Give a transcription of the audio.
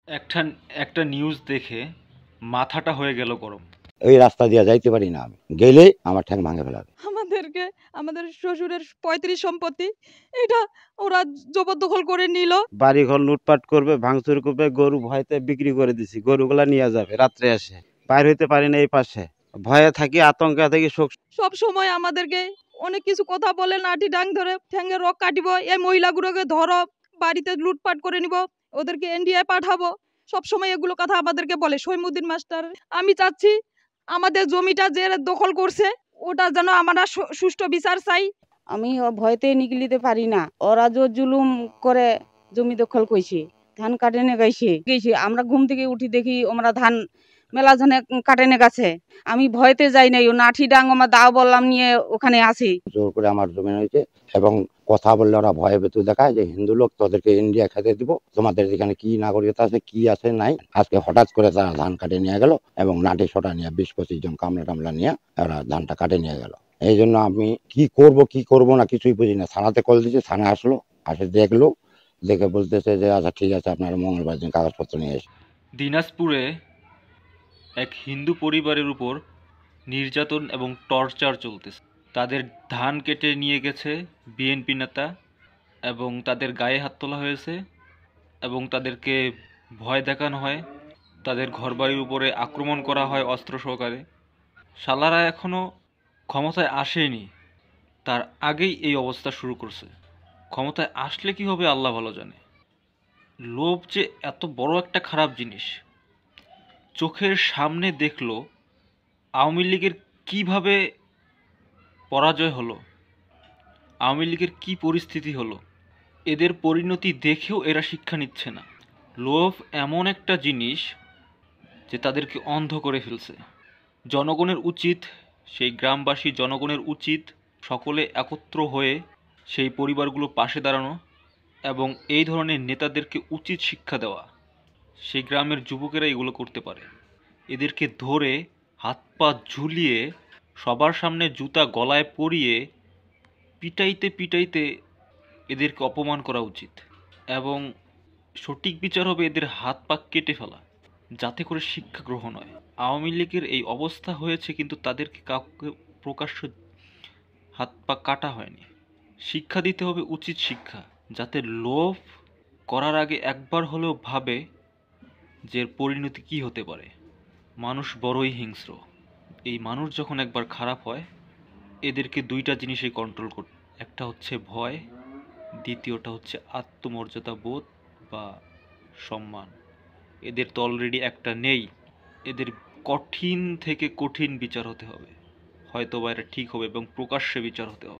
একটা একটা নিউজ দেখে মাথাটা হয়ে গেল গরম। এই রাস্তা দিয়ে যাইতে পারি না, আমি গেলে আমার ঠ্যাং ভাঙে ফেলাবে। আমাদেরকে আমাদের শ্বশুরের 35 সম্পত্তি এটা ওরা জবরদখল করে নিল। বাড়ি ঘর লুটপাট করবে, ভাঙচুর করবে, গরু ভয়তে বিক্রি করে দিছি, গরুগুলা নিয়ে যাবে রাত্রে এসে, বাইর হইতে পারি না এই পাশে, ভয়ে থাকি, আতঙ্কে থাকি। সব সময় আমাদেরকে অনেক কিছু কথা বলে, লাঠি ডাং ধরে ঠ্যাঙ্গে রক কাটিব, এই মহিলাগুলোকে ধরো, বাড়িতে লুটপাট করে নিব, ওদেরকে ইন্ডিয়ায় পাঠাবো, সব সময় এগুলো কথা আমাদেরকে বলে সৈমুদ্দিন মাস্টার। আমি চাচ্ছি আমাদের জমিটা যে দখল করছে ওটা যেন আমরা সুষ্ঠু বিচার চাই। আমি ভয়তে নিকলিতে পারি না, ওরা জোর জুলুম করে জমি দখল কইছে, ধান কাটে নে গেছে। আমরা ঘুম থেকে উঠি দেখি আমরা ধান মেলা ধানে কাটে নে গেছে। আমি ভয়তে যাই নাই, ও নাঠি ডাং আমার দাও বললাম নিয়ে ওখানে আসি। জোর করে আমার জমি হয়েছে এবং কথা বললে ওরা ভয়ে ভেতু দেখায় যে হিন্দু লোক, তোদেরকে ইন্ডিয়া খেতে দিব, তোমাদের এখানে কি নাগরিকতা আছে কি আছে নাই। আজকে হঠাৎ করে তারা ধান কাটে নিয়ে গেল এবং নাটি সোটা নিয়ে 20-25 জন কামলা টামলা নিয়ে ওরা ধানটা কাটে নিয়ে গেল। এই জন্য আমি কি করব না কিছুই বুঝি না। থানাতে কল দিয়েছি, থানা আসলো, দেখলো, দেখে বলতেছে যে আচ্ছা ঠিক আছে, আপনারা মঙ্গলবার দিন কাগজপত্র নিয়ে এসে। দিনাজপুরে এক হিন্দু পরিবারের উপর নির্যাতন এবং টর্চার চলতেছে। তাদের ধান কেটে নিয়ে গেছে বিএনপি নেতা এবং তাদের গায়ে হাত তোলা হয়েছে এবং তাদেরকে ভয় দেখানো হয়, তাদের ঘরবাড়ির উপরে আক্রমণ করা হয় অস্ত্র সহকারে। শালারা এখনও ক্ষমতায় আসেনি, তার আগেই এই অবস্থা শুরু করছে। ক্ষমতায় আসলে কি হবে আল্লাহ ভালো জানে। লোভ যে এত বড় একটা খারাপ জিনিস। চোখের সামনে দেখলো আওয়ামী লীগের কিভাবে পরাজয় হলো, আওয়ামী লীগের কি পরিস্থিতি হলো, এদের পরিণতি দেখেও এরা শিক্ষা নিচ্ছে না। লোভ এমন একটা জিনিস যে তাদেরকে অন্ধ করে ফেলছে। জনগণের উচিত, সেই গ্রামবাসী জনগণের উচিত সকলে একত্র হয়ে সেই পরিবারগুলোর পাশে দাঁড়ানো এবং এই ধরনের নেতাদেরকে উচিত শিক্ষা দেওয়া। সেই গ্রামের যুবকেরা এগুলো করতে পারে। এদেরকে ধরে হাত পা ঝুলিয়ে সবার সামনে জুতা গলায় পরিয়ে পিটাইতে পিটাইতে এদেরকে অপমান করা উচিত এবং সঠিক বিচার হবে এদের হাত পা কেটে ফেলা, যাতে করে শিক্ষা গ্রহণ হয়। আওয়ামী লীগের এই অবস্থা হয়েছে কিন্তু তাদেরকে কাউকে প্রকাশ্য হাত পা কাটা হয়নি। শিক্ষা দিতে হবে উচিত শিক্ষা, যাতে লোভ করার আগে একবার হলেও ভাবে যে এর পরিণতি কী হতে পারে। মানুষ বড়ই হিংস্র। এই মানুষ যখন একবার খারাপ হয় এদেরকে দুইটা জিনিসই কন্ট্রোল করতে, একটা হচ্ছে ভয়, দ্বিতীয়টা হচ্ছে আত্মমর্যাদা বোধ বা সম্মান। এদের তো অলরেডি একটা নেই। এদের কঠিন থেকে কঠিন বিচার হতে হবে, হয়তো বা এটা ঠিক হবে এবং প্রকাশ্যে বিচার হতে হবে।